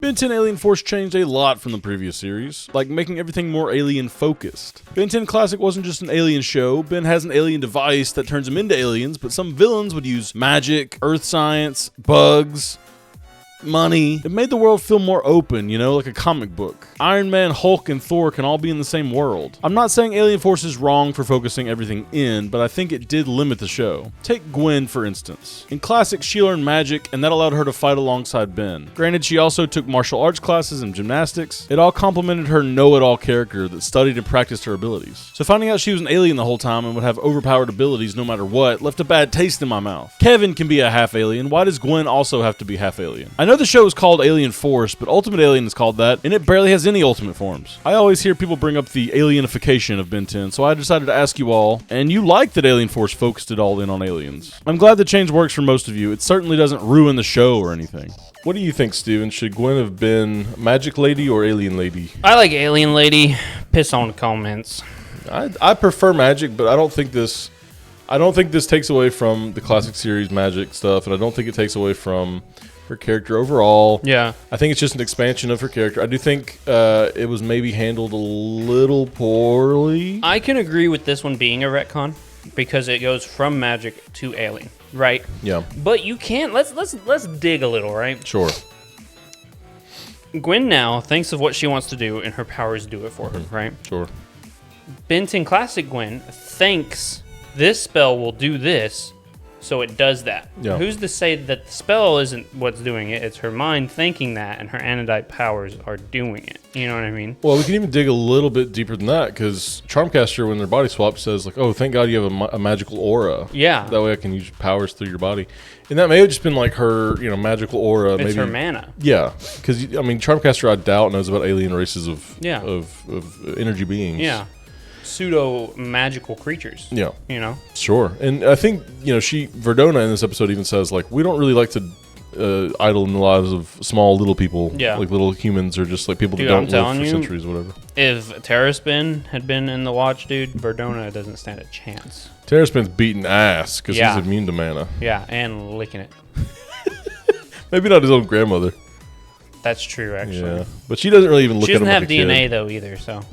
Ben 10 Alien Force changed a lot from the previous series, like making everything more alien-focused. Ben 10 Classic wasn't just an alien show. Ben has an alien device that turns him into aliens, but some villains would use magic, earth science, bugs, money. It made the world feel more open, you know, like a comic book. Iron Man, Hulk, and Thor can all be in the same world. I'm not saying Alien Force is wrong for focusing everything in, but I think it did limit the show. Take Gwen, for instance. In Classic, she learned magic, and that allowed her to fight alongside Ben. Granted, she also took martial arts classes and gymnastics. It all complemented her know-it-all character that studied and practiced her abilities. So finding out she was an alien the whole time and would have overpowered abilities no matter what left a bad taste in my mouth. Kevin can be a half alien. Why does Gwen also have to be half alien? I know the show is called Alien Force, but Ultimate Alien is called that, and it barely has any ultimate forms. I always hear people bring up the alienification of Ben 10, so I decided to ask you all, and you like that Alien Force focused it all in on aliens. I'm glad the change works for most of you. It certainly doesn't ruin the show or anything. What do you think, Steven? Should Gwen have been Magic Lady or Alien Lady? I like Alien Lady. Piss on the comments. I prefer Magic, but I don't think this takes away from the classic series Magic stuff, and I don't think it takes away from her character overall. Yeah. I think it's just an expansion of her character. I do think it was maybe handled a little poorly. I can agree with this one being a retcon because it goes from magic to alien, right? Yeah. But you can't. Let's dig a little, right? Sure. Gwen now thinks of what she wants to do, and her powers do it for her, right? Sure. Ben 10 Classic Gwen thinks this spell will do this, so it does that. Yeah. Who's to say that the spell isn't what's doing it? It's her mind thinking that, and her anodite powers are doing it. You know what I mean? Well, we can even dig a little bit deeper than that, because Charmcaster, when their body swap, says like, "Oh, thank God you have a magical aura." Yeah. That way I can use powers through your body, and that may have just been like her, magical aura. It's maybe her mana. Yeah, because Charmcaster, I doubt, knows about alien races of Yeah. of energy beings. Yeah. Pseudo magical creatures. Yeah. Sure. And I think, Verdona in this episode even says, like, we don't really like to idle in the lives of small little people. Yeah. Like little humans or just like people that Dude, don't I'm live telling for you, centuries or whatever. If Terraspin had been in the watch, dude, Verdona doesn't stand a chance. Terraspin's beating ass because Yeah. he's immune to mana. Yeah, and licking it. Maybe not his own grandmother. That's true, actually. Yeah. But she doesn't really even look She at him doesn't have like a DNA, kid. though, either, so.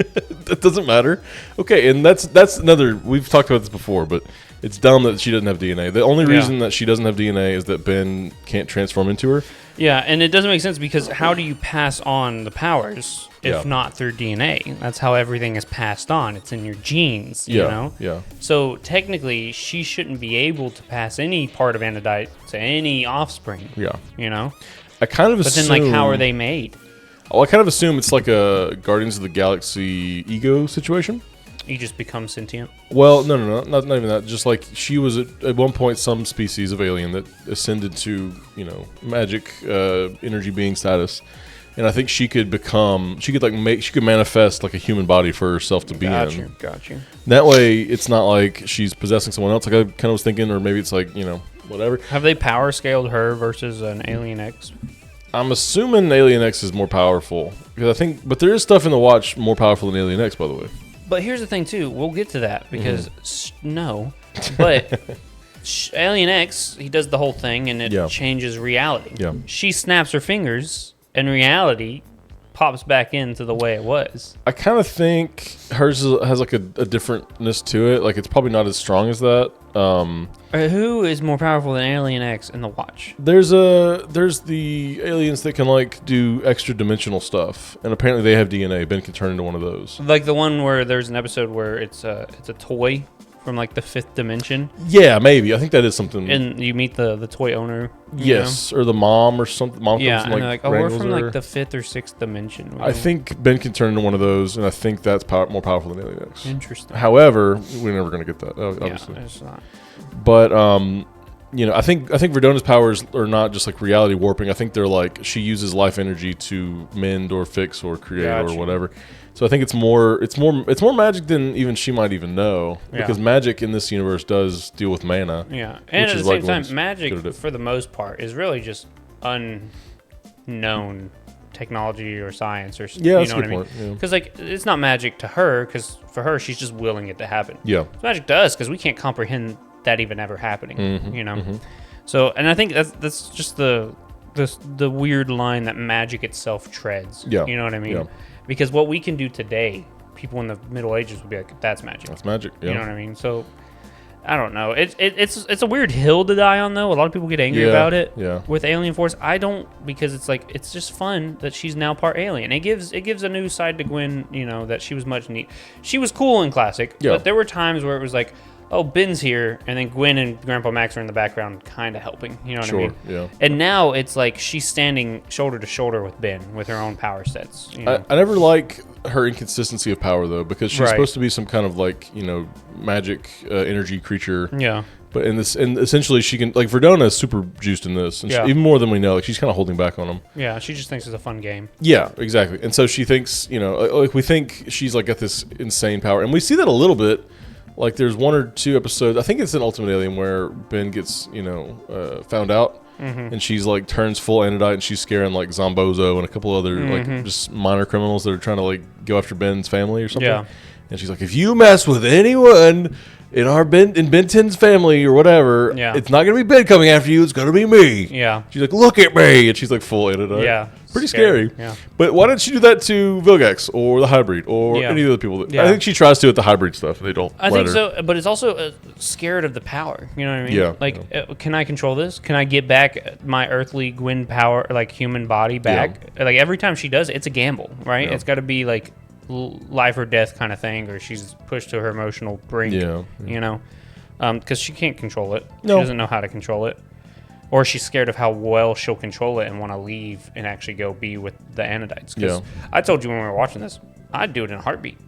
That doesn't matter. Okay, and that's another, we've talked about this before, but it's dumb that she doesn't have DNA. The only reason that she doesn't have DNA is that Ben can't transform into her. Yeah, and it doesn't make sense because how do you pass on the powers if not through DNA? That's how everything is passed on. It's in your genes, you know? Yeah. So technically, she shouldn't be able to pass any part of Anodite to any offspring. Yeah. You know? I kind of assume... But then, like, how are they made? Well, I kind of assume it's like a Guardians of the Galaxy ego situation. You just become sentient? Well, no, not even that. Just like she was at one point some species of alien that ascended to, magic energy being status. And I think she could manifest like a human body for herself to be in. Got you. That way, it's not like she's possessing someone else. Like I kind of was thinking, or maybe it's like, whatever. Have they power scaled her versus an Alien X? I'm assuming Alien X is more powerful because but there is stuff in the watch more powerful than Alien X, by the way. But here's the thing too. We'll get to that because no, but Alien X, he does the whole thing and it changes reality. Yeah. She snaps her fingers and reality pops back into the way it was. I kind of think hers has like a differentness to it. Like it's probably not as strong as that. Who is more powerful than Alien X in the watch? There's the aliens that can like do extra dimensional stuff, and apparently they have DNA. Ben can turn into one of those. Like the one where there's an episode where it's a toy from like the 5th dimension. Yeah, maybe. I think that is something. And you meet the toy owner. Yes, or the mom or something. Mom yeah, comes and and, like, they're like, we're wrangles from her. like the 5th or 6th dimension. I think Ben can turn into one of those, and I think that's more powerful than Alien X. Interesting. However, we're never going to get that, obviously. Yeah, it's not. But I think Verdona's powers are not just like reality warping. I think they're like she uses life energy to mend or fix or create or whatever. So I think it's more magic than even she might even know, because magic in this universe does deal with mana. Yeah, and at the same time, magic for the most part is really just unknown technology or science or you know what I mean? Because like it's not magic to her, because for her she's just willing it to happen. Yeah, it's magic to us because we can't comprehend that even ever happening. So, and I think that's just the the weird line that magic itself treads. Yeah. You know what I mean? Yeah. Because what we can do today, people in the Middle Ages would be like, that's magic. That's magic. Yeah. You know what I mean? So, I don't know. It's a weird hill to die on, though. A lot of people get angry about it. Yeah. With Alien Force, I don't, because it's like it's just fun that she's now part alien. It gives a new side to Gwen. You know, that she was much neat. She was cool in classic, but there were times where it was like, oh, Ben's here, and then Gwen and Grandpa Max are in the background kind of helping. You know what I mean? Yeah. And now it's like she's standing shoulder to shoulder with Ben with her own power sets. You know? I never like her inconsistency of power, though, because she's supposed to be some kind of, like, you know, magic energy creature. Yeah. But and essentially she can, like, Verdona is super juiced in this, and even more than we know. Like, she's kind of holding back on him. Yeah, she just thinks it's a fun game. Yeah, exactly. And so she thinks, you know, like we think she's like got this insane power, and we see that a little bit. Like, there's 1 or 2 episodes, I think it's in Ultimate Alien, where Ben gets, you know, found out, and she's, like, turns full Androdite, and she's scaring, like, Zombozo and a couple other, like, just minor criminals that are trying to, like, go after Ben's family or something. Yeah. And she's like, if you mess with anyone in Ben 10's family or whatever, it's not going to be Ben coming after you, it's going to be me. Yeah. She's like, look at me. And she's, like, full Androdite. Yeah. Pretty scary. Yeah. But why didn't she do that to Vilgax or the hybrid or any of the people? I think she tries to with the hybrid stuff. They don't. I think so, but it's also scared of the power. You know what I mean? Yeah. Like, can I control this? Can I get back my earthly Gwen power, like human body back? Yeah. Like every time she does, it's a gamble, right? Yeah. It's got to be like life or death kind of thing, or she's pushed to her emotional brink. Yeah. You know, because she can't control it. No. She doesn't know how to control it. Or she's scared of how well she'll control it and want to leave and actually go be with the Androids. Because I told you when we were watching this, I'd do it in a heartbeat.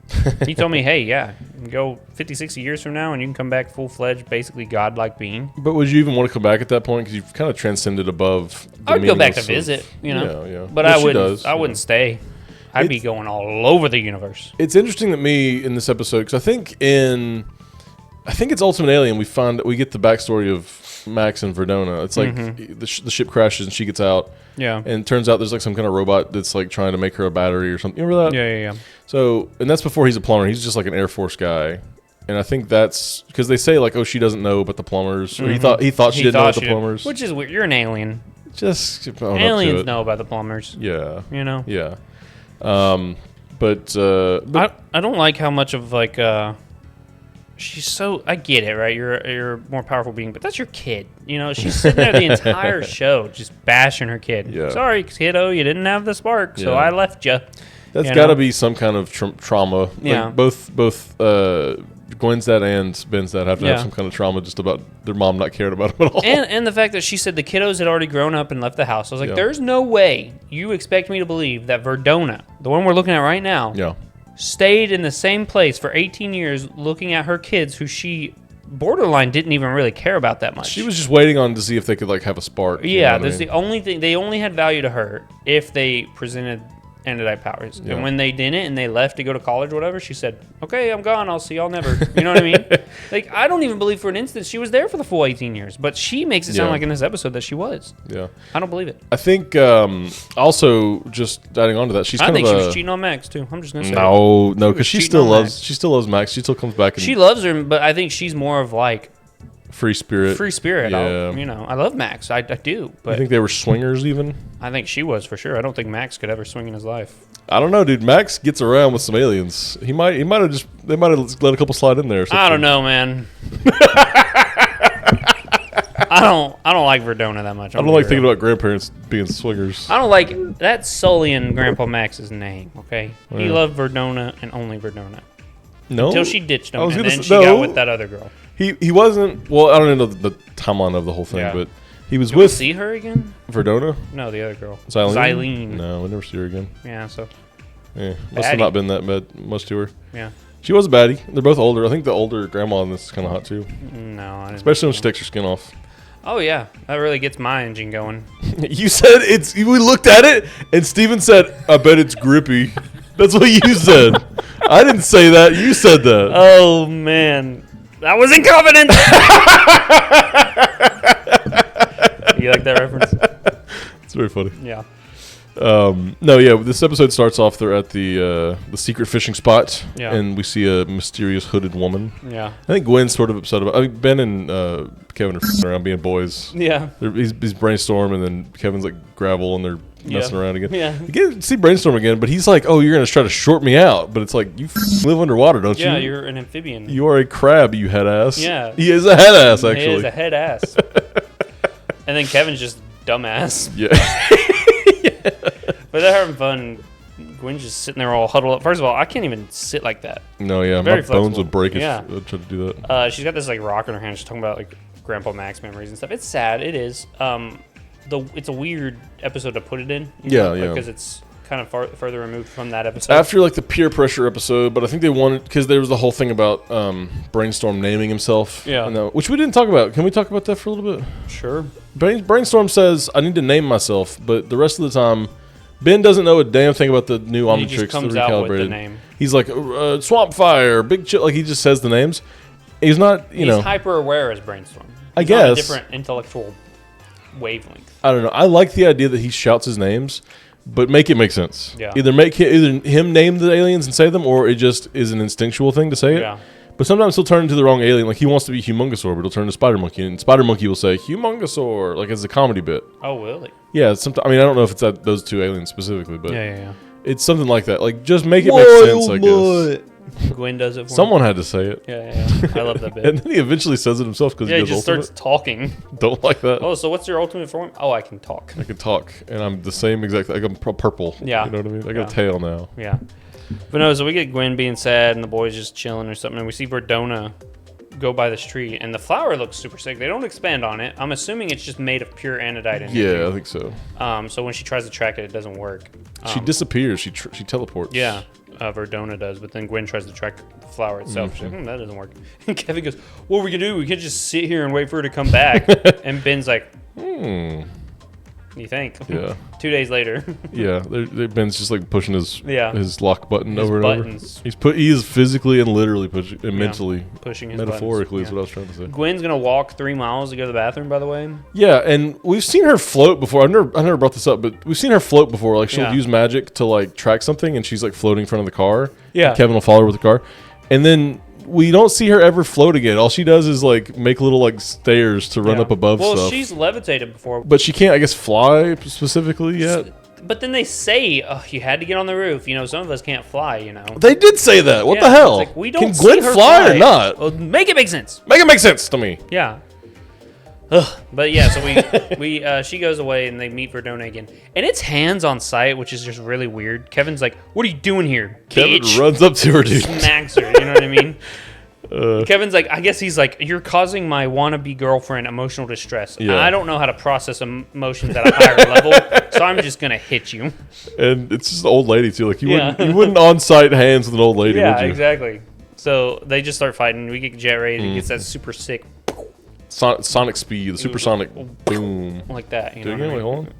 He told me, hey, you can go 50, 60 years from now and you can come back full-fledged, basically godlike being. But would you even want to come back at that point? Because you've kind of transcended above the I'd go back to visit, you know. Yeah. But I wouldn't stay. I'd be going all over the universe. It's interesting that me in this episode, because I think it's Ultimate Alien, we get the backstory of Max and Verdona. It's like the ship crashes and she gets out. Yeah. And it turns out there's like some kind of robot that's like trying to make her a battery or something. You remember that? Yeah. So, and that's before he's a plumber. He's just like an Air Force guy. And I think that's because they say like, oh, she doesn't know about the plumbers. Or he thought she didn't know about the plumbers. Which is weird. You're an alien. Just aliens know about the plumbers. Yeah. You know? Yeah. But I don't like how much of like she's so, I get it, right? You're a more powerful being, but that's your kid. You know, she's sitting there the entire show just bashing her kid. Yeah. Sorry, kiddo, you didn't have the spark, so I left you. That's got to be some kind of trauma. Yeah. Like both Gwen's dad and Ben's dad have to have some kind of trauma just about their mom not caring about them at all. And the fact that she said the kiddos had already grown up and left the house. I was like, there's no way you expect me to believe that Verdona, the one we're looking at right now, stayed in the same place for 18 years looking at her kids who she borderline didn't even really care about that much. She was just waiting on to see if they could like have a spark. Yeah, that's the only thing. They only had value to her if they presented Androdite powers. Yeah. And when they didn't and they left to go to college or whatever, she said, okay, I'm gone. I'll see y'all never. You know what I mean? Like, I don't even believe for an instant she was there for the full 18 years. But she makes it sound like in this episode that she was. Yeah. I don't believe it. I think also, just adding on to that, she was cheating on Max, too. I'm just going to say No, because she still loves Max. She still comes back. And she loves her, but I think she's more of like, Free spirit. Yeah. You know, I love Max. I do. But you think they were swingers even? I think she was for sure. I don't think Max could ever swing in his life. I don't know, dude. Max gets around with some aliens. They might have let a couple slide in there. I don't know, man. I don't like Verdona that much. I don't like thinking about grandparents being swingers. I don't like that's sullying Grandpa Max's name. Okay, he loved Verdona and only Verdona. No, until she ditched him, and then she got with that other girl. He wasn't. Well, I don't know the timeline of the whole thing, but he was with. We see her again? Verdona? No, the other girl. Xylene. No, we never see her again. Yeah, so. Yeah, must have not been that bad much to her. Yeah. She was a baddie. They're both older. I think the older grandma in this is kind of hot too. No, I didn't. Especially when she takes her skin off. Oh yeah, that really gets my engine going. You said it's. We looked at it, and Steven said, "I bet it's grippy." That's what you said. I didn't say that. You said that. Oh man, I was incompetent. You like that reference? It's very funny. Yeah. This episode starts off. They're at the secret fishing spot, and we see a mysterious hooded woman. Yeah. I think Gwen's sort of upset about. I mean, Ben and Kevin are f***ing around being boys. Yeah. He's brainstorm, and then Kevin's like gravel, and they're messing around again. Yeah. You get to see brainstorm again, but he's like, "Oh, you're gonna try to short me out," but it's like you live underwater, don't you? Yeah, you're an amphibian. You are a crab, you head ass. Yeah. He is a head ass, actually. He is a head ass. And then Kevin's just dumbass. Yeah. But they're having fun. Gwen's just sitting there all huddled up. First of all, I can't even sit like that. No, yeah, Very my flexible. bones would break if Yeah. I tried to do that. She's got this like rock in her hand. She's talking about like Grandpa Max memories and stuff. It's sad. It is. It's a weird episode to put it in. Yeah. Because it's kind of further removed from that episode. After like the peer pressure episode, but I think they wanted, because there was the whole thing about Brainstorm naming himself. Yeah. Which we didn't talk about. Can we talk about that for a little bit? Sure. Brainstorm says, I need to name myself, but the rest of the time, Ben doesn't know a damn thing about the new He Omnitrix, just comes the out with the recalibrated. name. He's like, Swamp Fire, Big Chill, like he just says the names. He's not, He's hyper aware as Brainstorm. I He's on a guess. different intellectual wavelength. I don't know. I like the idea that he shouts his names, but make it make sense. Yeah. Either him name the aliens and say them, or it just is an instinctual thing to say it. Yeah. But sometimes he'll turn into the wrong alien. Like he wants to be Humongosaur, but he'll turn into Spider Monkey, and Spider Monkey will say Humongosaur, like as a comedy bit. Oh, really? Yeah. I mean, I don't know if it's at those two aliens specifically, but Yeah. it's something like that. Like just make it make sense, I guess. Gwen does it for Someone had to say it. Yeah. I love that bit. And then he eventually says it himself because Yeah, he he goes just ultimate. starts talking. Don't like that. Oh, so what's your ultimate form? Oh, I can talk. I can talk, and I'm the same exact. Like I'm purple. Yeah. You know what I mean? I got Yeah. a tail now. Yeah. But no, so we get Gwen being sad and the boys just chilling or something, and we see Verdona go by this tree, and the flower looks super sick. They don't expand on it. I'm assuming it's just made of pure anodite energy. Yeah, I think so. So when she tries to track it, it doesn't work. She disappears. She teleports. Yeah. Verdona does, but then Gwen tries to track the flower itself. She's like, that doesn't work. And Kevin goes, what are we going to do? We can't just sit here and wait for her to come back. And Ben's like, you think? Yeah. 2 days later. Yeah. Ben's just like pushing his Yeah. lock button His over and buttons. over. He is physically and literally pushing, and mentally, pushing his metaphorically buttons. is what I was trying to say. Gwen's going to walk 3 miles to go to the bathroom, by the way. Yeah, and we've seen her float before. I never brought this up, but we've seen her float before. Like she'll Yeah. use magic to like track something, and she's like floating in front of the car. Yeah. And Kevin will follow her with the car, and then we don't see her ever float again. All she does is like make little like stairs to run Yeah. up above well, stuff. she's levitated before. But she can't, I guess, fly specifically yet. But then they say, oh, you had to get on the roof. You know, some of us can't fly, you know. They did say that. What Yeah, the hell? it's like, we don't Can see Gwen her fly or not? Well, make it make sense. Make it make sense to me. Yeah. Ugh. But yeah, so she goes away and they meet Verdona again. And it's hands on sight, which is just really weird. Kevin's like, what are you doing here? Kevin bitch?" runs up to her, dude. Smacks her, you know what I mean? Kevin's like, I guess he's like, you're causing my wannabe girlfriend emotional distress. Yeah. I don't know how to process emotions at a higher level, so I'm just going to hit you. And it's just an old lady, too. Like, you Yeah. wouldn't on-site hands with an old lady, Yeah, would you? exactly. So they just start fighting. We get Jet Ray. He gets that super sick Sonic speed, the supersonic boom. like that. You Do know it again, what I mean?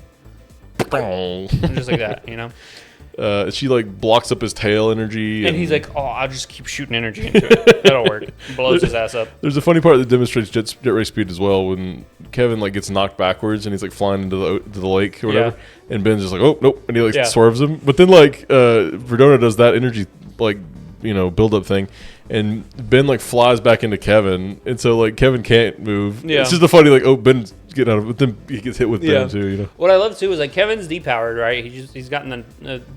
wait, hold on. Just like that, you know? She like blocks up his tail energy, And he's like, oh, I'll just keep shooting energy into it. That'll work. Blows his ass up. There's a funny part that demonstrates Jet Ray speed as well when Kevin like gets knocked backwards and he's like flying into the lake or whatever, and Ben's just like, oh nope, and he like swerves him. But then like Verdona does that energy like build up thing, and Ben like flies back into Kevin, and so like Kevin can't move. Yeah. It's just a funny like, oh, Ben's getting out of it, but then he gets hit with Ben too. What I love too is like Kevin's depowered, right? He's gotten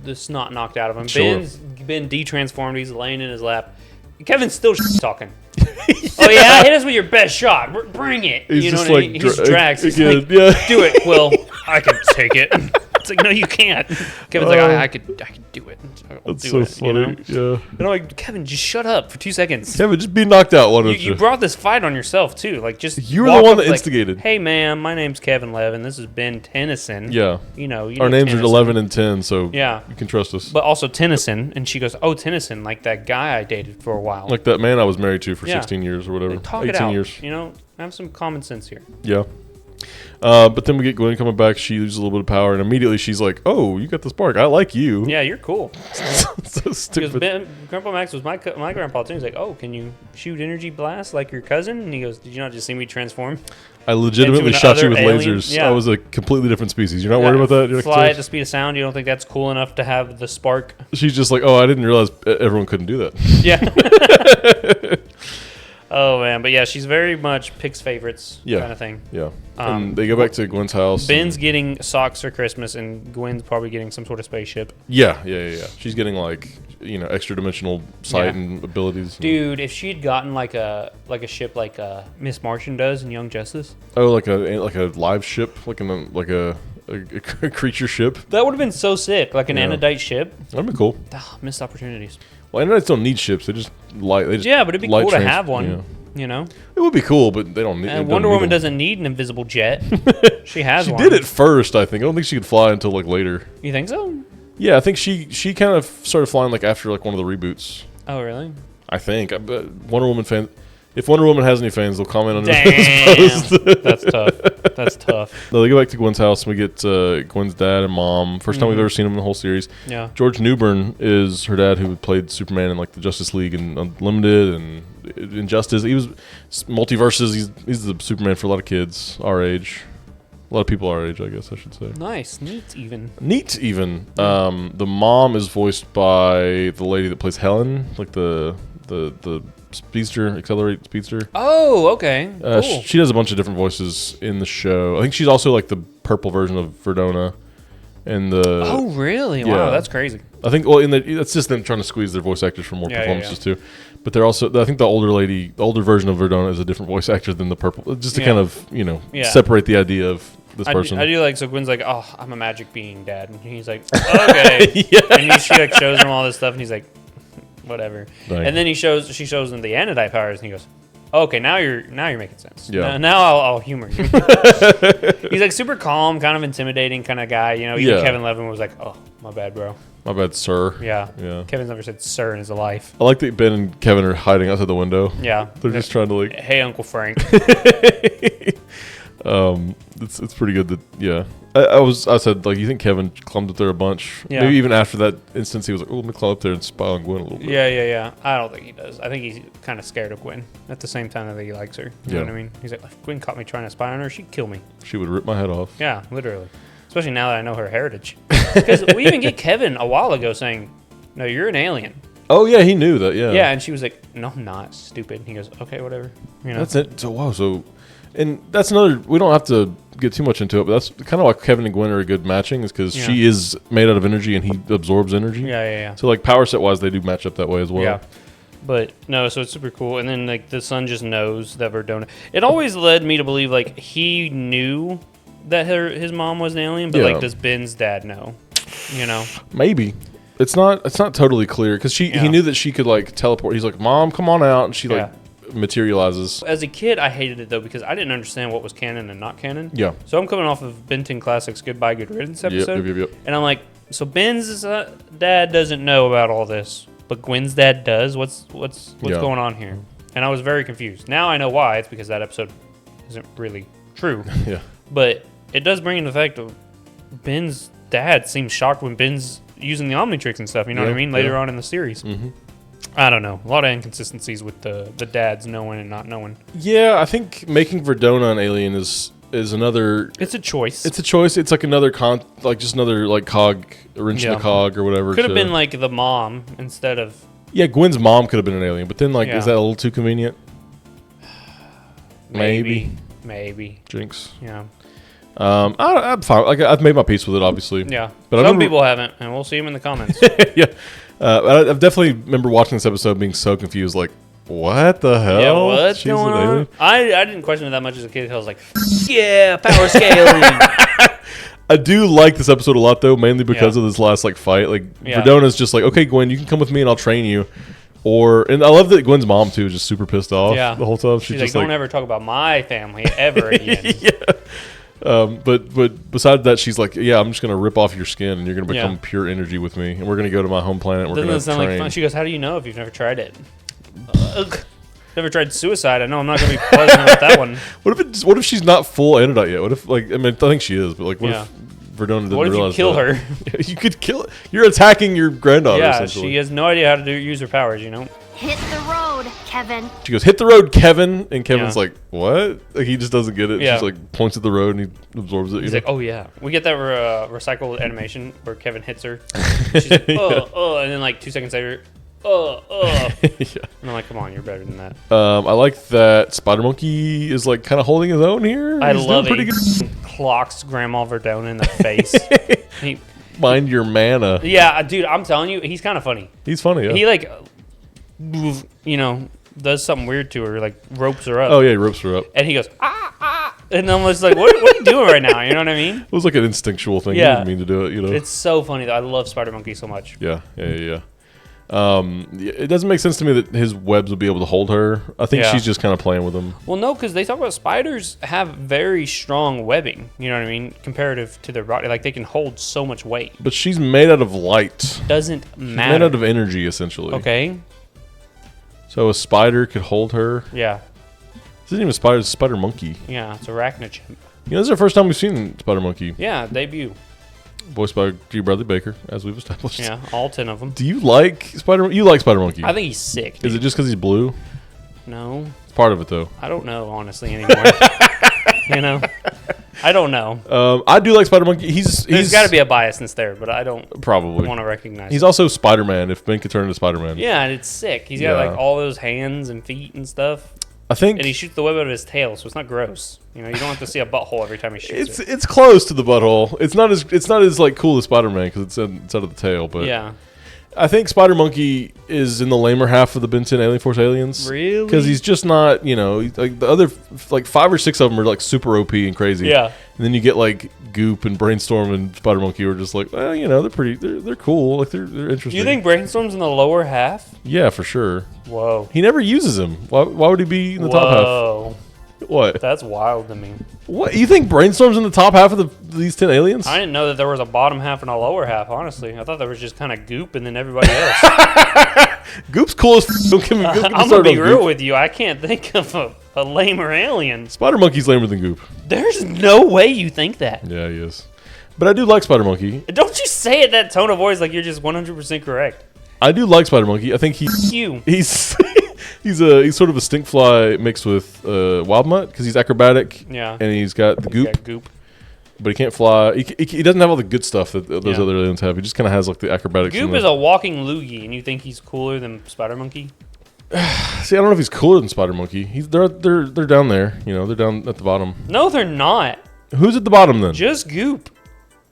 the snot knocked out of him. Sure. Ben's been de-transformed. He's laying in his lap. Kevin's still talking. Oh yeah, hit us with your best shot. Bring it. He's you know just what I like mean? He's Drax. He's like, yeah. do it, Quill. I can take it. It's like, no, you can't. Kevin's like, I could do it. I'll That's do so it. funny. You know? Yeah. And I'm like, Kevin, just shut up for 2 seconds. Kevin, just be knocked out. Why don't You brought this fight on yourself too. Like, just You were the walk one up that like, instigated. Hey, ma'am, my name's Kevin Levin. This is Ben Tennyson. Yeah. You know Our names are Tennyson. 11 and 10, so Yeah. you can trust us. But also Tennyson, and she goes, "Oh, Tennyson, like that guy I dated for a while." Like that man I was married to for Yeah. 16 years or whatever. Like, talk 18 it out. years. You know, have some common sense here. Yeah. But then we get Gwen coming back. She loses a little bit of power, and immediately she's like, "Oh, you got the spark. I like you." Yeah, you're cool. So Because stupid. Grandpa Max was my grandpa too. He's like, "Oh, can you shoot energy blast like your cousin?" And he goes, "Did you not just see me transform?" I legitimately into shot you with another alien? lasers. Yeah. I was a completely different species. You're not worried about that? You're Fly like, at the speed of sound. You don't think that's cool enough to have the spark? she's just like, "Oh, I didn't realize everyone couldn't do that." Yeah. Oh man, but yeah, she's very much picks favorites Yeah. kind of thing. Yeah. And they go back to Gwen's house. Ben's getting socks for Christmas, and Gwen's probably getting some sort of spaceship. Yeah. She's getting like extra dimensional sight and abilities. Dude, if she'd gotten like a ship like Miss Martian does in Young Justice. Oh, like a live ship, like a creature ship. That would have been so sick, like an Anodite ship. That'd be cool. Missed opportunities. Well, Anodites don't need ships. They just yeah, but it'd be cool to have one. Yeah. You know, it would be cool, but they don't need. And Wonder Woman doesn't need an invisible jet. She has one. She did it first, I think. I don't think she could fly until like later. You think so? Yeah, I think she kind of started flying like after like one of the reboots. Oh, really? I think. Wonder Woman fans. If Wonder Woman has any fans, they'll comment on Damn. this post. That's tough. That's tough. No, they go back to Gwen's house, and we get Gwen's dad and mom. First time we've ever seen them in the whole series. Yeah. George Newbern is her dad, who played Superman in like the Justice League and Unlimited and Injustice. He was multiverses. He's the Superman for a lot of kids our age. A lot of people our age, I guess I should say. Nice. Neat even. The mom is voiced by the lady that plays Helen, like the speedster, Accelerate speedster. Oh, okay. Cool. She does a bunch of different voices in the show. I think she's also like the purple version of Verdona. And the oh, really? Yeah. Wow, that's crazy. I think that's just them trying to squeeze their voice actors for more performances too. But they're also, I think the older version of Verdona is a different voice actor than the purple, just to kind of separate the idea of this person. I do like, so Gwen's like, oh, I'm a magic being, Dad, and he's like, okay. And she like shows him all this stuff, and he's like, whatever. Dang. And then she shows him the Anodite powers, and he goes, okay, now you're making sense. Yeah. Now I'll humor you. He's like super calm, kind of intimidating kind of guy. You know, even Kevin Levin was like, oh, my bad, bro. My bad, sir. Yeah. Kevin's never said sir in his life. I like that Ben and Kevin are hiding outside the window. Yeah. They're just trying to like, hey, Uncle Frank. It's pretty good that, I said, like, you think Kevin climbed up there a bunch? Yeah. Maybe even after that instance, he was like, oh, let me climb up there and spy on Gwen a little bit. Yeah. I don't think he does. I think he's kind of scared of Gwen. At the same time, I think he likes her. You know what I mean? He's like, if Gwen caught me trying to spy on her, she'd kill me. She would rip my head off. Yeah, literally. Especially now that I know her heritage. Because we even get Kevin a while ago saying, no, you're an alien. Oh, yeah, he knew that, yeah. Yeah, and she was like, no, I'm not, stupid. And he goes, okay, whatever. You know? That's it. So, wow, and that's another, we don't have to get too much into it, but that's kind of why Kevin and Gwen are a good matching, is because she is made out of energy and he absorbs energy. Yeah. So, like, power set wise, they do match up that way as well. Yeah. But, no, so it's super cool. And then, like, the son just knows that Verdona. It always led me to believe, like, he knew that his mom was an alien, but, like, does Ben's dad know? You know? Maybe. It's not totally clear, because he knew that she could, like, teleport. He's like, Mom, come on out. And she, like, materializes. As a kid, I hated it, though, because I didn't understand what was canon and not canon. Yeah. So I'm coming off of Ben 10 Classics Goodbye Good Riddance episode. Yep. And I'm like, so Ben's dad doesn't know about all this, but Gwen's dad does? What's going on here? And I was very confused. Now I know why. It's because that episode isn't really true. Yeah. But it does bring in the fact of Ben's dad seems shocked when Ben's using the Omnitrix and stuff, you know what I mean? Later on in the series. Mm-hmm. I don't know. A lot of inconsistencies with the dads knowing and not knowing. Yeah, I think making Verdona an alien is another... It's a choice. It's a choice. It's like another just another like cog, a wrench in the cog or whatever. Could have been like the mom instead of... Yeah, Gwen's mom could have been an alien, but then is that a little too convenient? Maybe. Jinx. Yeah. I'm fine. Like, I've made my peace with it, obviously. Yeah. But some people haven't, and we'll see them in the comments. Yeah. I definitely remember watching this episode being so confused, like, what the hell? Yeah, what's going on? I didn't question it that much as a kid. I was like, yeah, power scaling. I do like this episode a lot, though, mainly because of this last fight. Like, Verdona's just like, okay, Gwen, you can come with me and I'll train you. And I love that Gwen's mom, too, is just super pissed off the whole time. She's just like, don't ever talk about my family ever again. But besides that, she's like, yeah, I'm just going to rip off your skin and you're going to become pure energy with me. And we're going to go to my home planet. And we're going to train. Like fun? She goes, how do you know if you've never tried it? Never tried suicide. I know I'm not going to be pleasant with that one. What if she's not full Anodite yet? What if, I think she is, but what if Verdona didn't realize What if you kill her? You could kill her. You're attacking your granddaughter, essentially. She has no idea how to use her powers, you know? Hit the road, Kevin. She goes, hit the road, Kevin. And Kevin's like, what? Like, he just doesn't get it. She's like, points at the road and he absorbs it. He's like, oh, yeah. We get that recycled animation where Kevin hits her. She's like, oh, and then 2 seconds later, And I'm like, come on, you're better than that. I like that Spider Monkey is like kind of holding his own here. I He's love doing it. pretty good. Clocks Grandma Verdona in the face. Mind your mana. Yeah, dude, I'm telling you, he's kind of funny. He's funny. Yeah. He like, does something weird to her, like ropes her up. Oh yeah, he ropes her up. And he goes, ah. And I'm just like, what are you doing right now? You know what I mean? It was like an instinctual thing. Yeah. He didn't mean to do it, you know. It's so funny though. I love Spider Monkey so much. Yeah. It doesn't make sense to me that his webs would be able to hold her. I think she's just kind of playing with them. Well, no, because they talk about spiders have very strong webbing. You know what I mean? Comparative to their body, like they can hold so much weight. But she's made out of light. Doesn't She's matter. made out of energy, essentially. Okay. So a spider could hold her. Yeah. This isn't even a spider. It's a spider monkey. Yeah. It's arachnochimp. You know, this is the first time we've seen Spider Monkey. Yeah. Debut. Voiced by G. Bradley Baker, as we've established. Yeah. All 10 of them. Do you like Spider? You like Spider Monkey? I think he's sick. Dude. Is it just because he's blue? No. It's part of it, though. I don't know, honestly, anymore. I don't know. I do like Spider Monkey. There's got to be a biasness there, but I don't probably want to recognize He's it. also Spider Man. If Ben could turn into Spider Man. Yeah, and it's sick. He's got like all those hands and feet and stuff. I think, and he shoots the web out of his tail, so it's not gross. You don't have to see a butthole every time he shoots it. It's close to the butthole. It's not as like cool as Spider Man because it's out of the tail. But yeah. I think Spider Monkey is in the lamer half of the Ben 10 Alien Force aliens. Really? Because he's just not, like the other, like 5 or 6 of them are like super OP and crazy. Yeah. And then you get like Goop and Brainstorm and Spider Monkey who are just like, well, they're cool. Like they're interesting. You think Brainstorm's in the lower half? Yeah, for sure. Whoa. He never uses him. Why would he be in the top half? Whoa. What? That's wild to me. What? You think Brainstorm's in the top half of these 10 aliens? I didn't know that there was a bottom half and a lower half, honestly. I thought there was just kind of Goop and then everybody else. Goop's cool as f***. Don't get me I'm going to be real with you. I can't think of a lamer alien. Spider Monkey's lamer than Goop. There's no way you think that. Yeah, he is. But I do like Spider Monkey. Don't you say it that tone of voice like you're just 100% correct. I do like Spider Monkey. I think he's sort of a stink fly mixed with wild mutt because he's acrobatic. Yeah. And he's got the goop. Goop. But he can't fly. He doesn't have all the good stuff that those other aliens have. He just kind of has like the acrobatics. Goop is a walking loogie, and you think he's cooler than Spider Monkey? See, I don't know if he's cooler than Spider Monkey. They're down there. They're down at the bottom. No, they're not. Who's at the bottom then? Just Goop.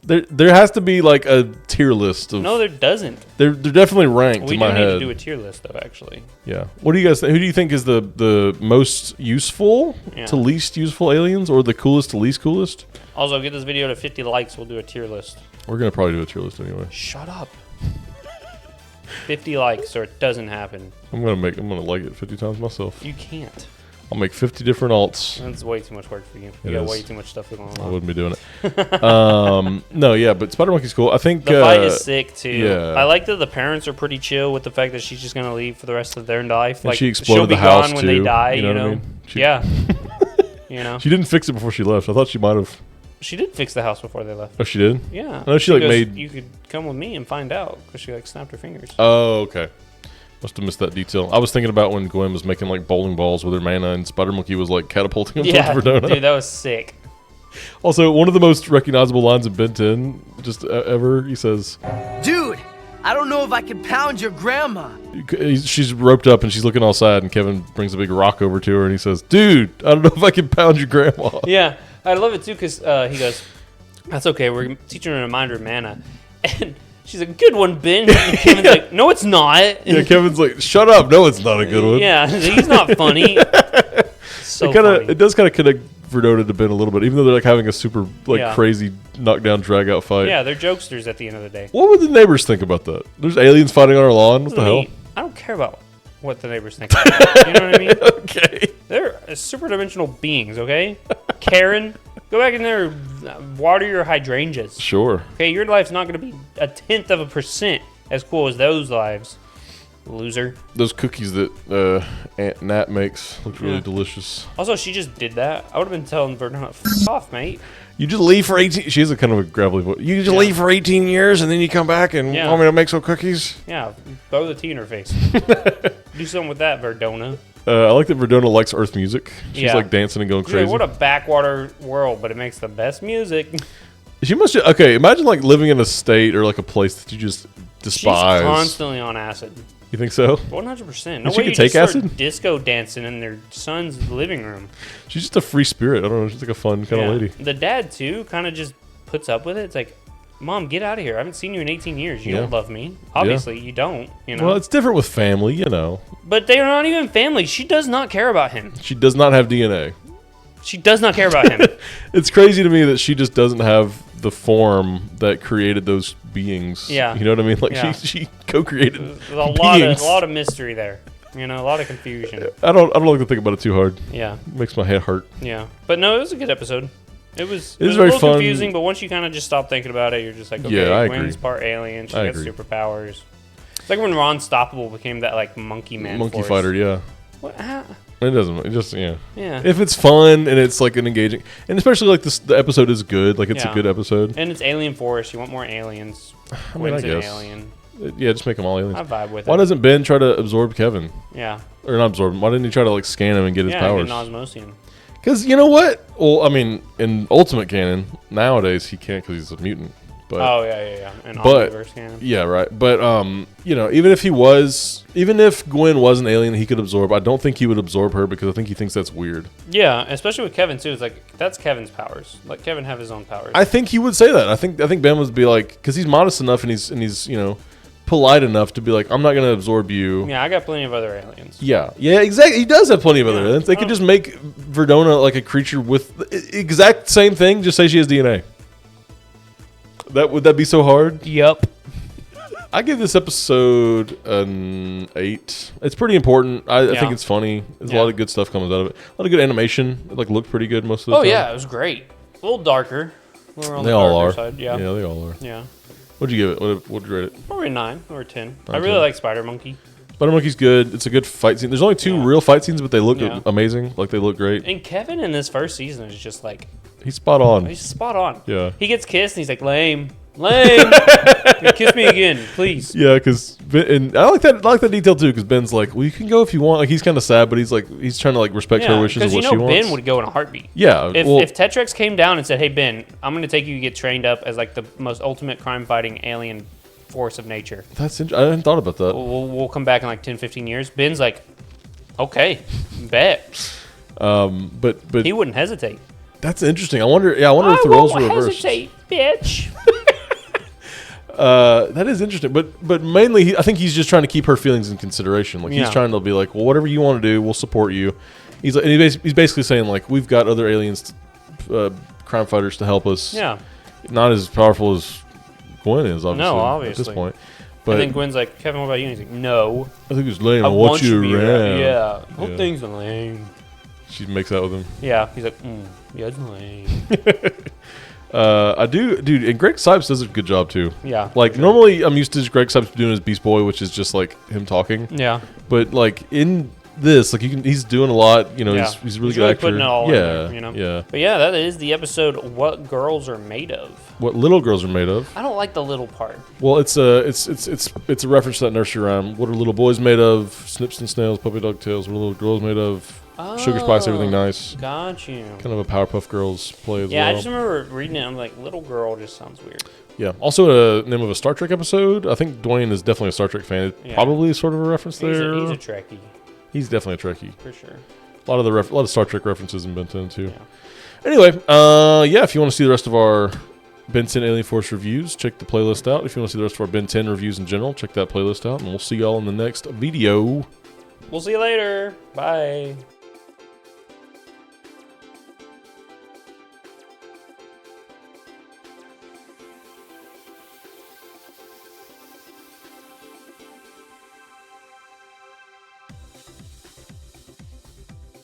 There has to be like a tier list of. No, there doesn't. They're definitely ranked in my head. We do need to do a tier list though, actually. Yeah. What do you guys think? Who do you think is the most useful to least useful aliens, or the coolest to least coolest? Also, get this video to 50 likes. We'll do a tier list. We're gonna probably do a tier list anyway. Shut up. 50 likes, or it doesn't happen. I'm gonna like it 50 times myself. You can't. I'll make 50 different alts. That's way too much work for you. You got way too much stuff going on. I wouldn't be doing it. No, yeah, but Spider Monkey's cool. I think the fight is sick too. Yeah. I like that the parents are pretty chill with the fact that she's just gonna leave for the rest of their life. And like she exploded she'll be the house gone when they too, die. you know what I mean? Yeah. She didn't fix it before she left. I thought she might have. She did fix the house before they left. Oh, she did? Yeah. I know she like goes, made. You could come with me and find out because she like snapped her fingers. Oh, okay. Must have missed that detail. I was thinking about when Gwen was making like bowling balls with her mana, and Spider Monkey was like catapulting them towards Verdona. Dude, that was sick. Also, one of the most recognizable lines in Ben 10 just ever. He says, "Dude, I don't know if I can pound your grandma." She's roped up and she's looking all sad, and Kevin brings a big rock over to her, and he says, "Dude, I don't know if I can pound your grandma." Yeah, I love it too because he goes, "That's okay. We're teaching her a reminder of mana," and she's like, "Good one, Ben." And Kevin's like, "No, it's not." Yeah, Kevin's like, "Shut up! No, it's not a good one." Yeah, he's not funny. So it does kind of connect Verdona to Ben a little bit, even though they're like having a super crazy knockdown drag out fight. Yeah, they're jokesters at the end of the day. What would the neighbors think about that? There's aliens fighting on our lawn. What the hell? I don't care about what the neighbors think. You know what I mean? Okay. They're super dimensional beings. Okay, Karen, go back in there, water your hydrangeas. Sure. Okay, your life's not going to be 0.1% as cool as those lives. Loser. Those cookies that Aunt Nat makes look really delicious. Also, she just did that. I would have been telling Verdona, "F off, mate." You just leave for 18. She has a kind of a gravelly voice. You just leave for 18 years and then you come back and want me to make some cookies. Yeah, throw the tea in her face. Do something with that, Verdona. I like that Verdona likes Earth music. She's like dancing and going crazy. What a backwater world, but it makes the best music. She must. Okay, imagine like living in a state or like a place that you just despise. She's constantly on acid. You think so? 100%. No She way could you take just start acid? disco dancing in their son's living room. She's just a free spirit. I don't know. She's like a fun kind of lady. The dad too kind of just puts up with it. It's like, Mom, get out of here. I haven't seen you in 18 years. You don't love me. Obviously, you don't. You know. Well, it's different with family, you know. But they are not even family. She does not care about him. She does not have DNA. She does not care about him. It's crazy to me that she just doesn't have the form that created those beings. Yeah. You know what I mean? Like Yeah. she co-created There's a lot of mystery there. You know, a lot of confusion. I don't like to think about it too hard. Yeah. It makes my head hurt. Yeah. But no, it was a good episode. It was very a little fun. confusing, but once you kind of just stop thinking about it, you're just like, okay, Yeah, I Gwen's agree. part alien. She I gets agree. superpowers. It's like when Ron Stoppable became that like monkey man. Monkey force. fighter, yeah. What? How? It doesn't. It just yeah. Yeah. If it's fun and it's like an engaging, and especially like this, the episode is good. Like it's Yeah. a good episode. And it's Alien Force. You want more aliens. I mean, I Gwen's an guess. alien. Yeah, just make them all aliens. I vibe with Why it. doesn't Ben try to absorb Kevin? Yeah. Or not absorb him? Why didn't he try to like scan him and get his Yeah, powers? get an osmosium. Because you know what? Well, I mean, in Ultimate Canon nowadays he can't because he's a mutant. But Oh, yeah. And but- Omniverse canon. yeah, right. But you know, even if Gwen was an alien he could absorb, I don't think he would absorb her because I think he thinks that's weird. Yeah, especially with Kevin, too. It's like, that's Kevin's powers. Let Kevin have his own powers. I think he would say that. I think Ben would be like, because he's modest enough and he's you know polite enough to be like, I'm not going to absorb you. Yeah, I got plenty of other aliens. Yeah, exactly. He does have plenty of other Yeah. aliens. They could just make Verdona like a creature with the exact same thing. Just say she has DNA. Would that be so hard? Yup. I give this episode an 8. It's pretty important. I Yeah. think it's funny. There's a Yeah. lot of good stuff comes out of it. A lot of good animation. It like looked pretty good most of the Oh, time. yeah, it was great. A little darker. We're on They the all darker are. side. Yeah. Yeah, they all are. Yeah. What'd you give it? What'd you rate it? Probably a 9 or a 10. I 9, really 10. like Spider Monkey. Spider Monkey's good. It's a good fight scene. There's only 2 Yeah. real fight scenes, but they look Yeah. amazing. Like they look great. And Kevin in this first season is just like, He's spot on. he's spot on. Yeah. He gets kissed and he's like, lame. Lame. Kiss me again, please. Yeah, because and I like that detail too. Because Ben's like, well, you can go if you want. Like he's kind of sad, but he's trying to like respect her wishes of because what you she know wants. Ben would go in a heartbeat. Yeah, If Tetrax came down and said, "Hey Ben, I'm going to take you to get trained up as like the most ultimate crime-fighting alien force of nature. I hadn't thought about that. We'll come back in like 10, 15 years." Ben's like, "Okay, bet." But He wouldn't hesitate. that's interesting. I wonder if the roles were reversed. bitch. That is interesting, but mainly I think he's just trying to keep her feelings in consideration. Like he's Yeah. trying to be like, well, whatever you want to do, we'll support you. He's like, and he's basically saying like, we've got other aliens, crime fighters to help us. Yeah. Not as powerful as Gwen is, obviously. No, at obviously. this point. And But then Gwen's like, "Kevin, what about you?" And he's like, "No, I think it's lame. I I want you to be around. Yeah, whole Yeah. thing's lame. She makes out with him. Yeah, he's like, "Yeah, it's lame." I do, dude. And Greg Sipes does a good job too. Yeah, Like normally, I'm used to Greg Sipes doing his Beast Boy, which is just like him talking. yeah. But like in this, like he's doing a lot. You know, Yeah. he's a really He's good really actor. putting it all in yeah, there, you know? yeah. But yeah, that is the episode. What girls are made of. What little girls are made of? I don't like the little part. Well, it's a reference to that nursery rhyme. What are little boys made of? Snips and snails, puppy dog tails. What are little girls made of? Sugar spice, everything nice. Got you. Kind of a Powerpuff Girls play as Yeah, well. I just remember reading it. I'm like, little girl just sounds weird. Yeah. Also, a name of a Star Trek episode. I think Dwayne is definitely a Star Trek fan. Yeah. Probably sort of a reference there. He's a Trekkie He's definitely a Trekkie. for sure. A lot of Star Trek references in Ben 10 too. Yeah. Anyway, yeah. If you want to see the rest of our Ben 10 Alien Force reviews, check the playlist out. If you want to see the rest of our Ben 10 reviews in general, check that playlist out. And we'll see y'all in the next video. We'll see you later. Bye.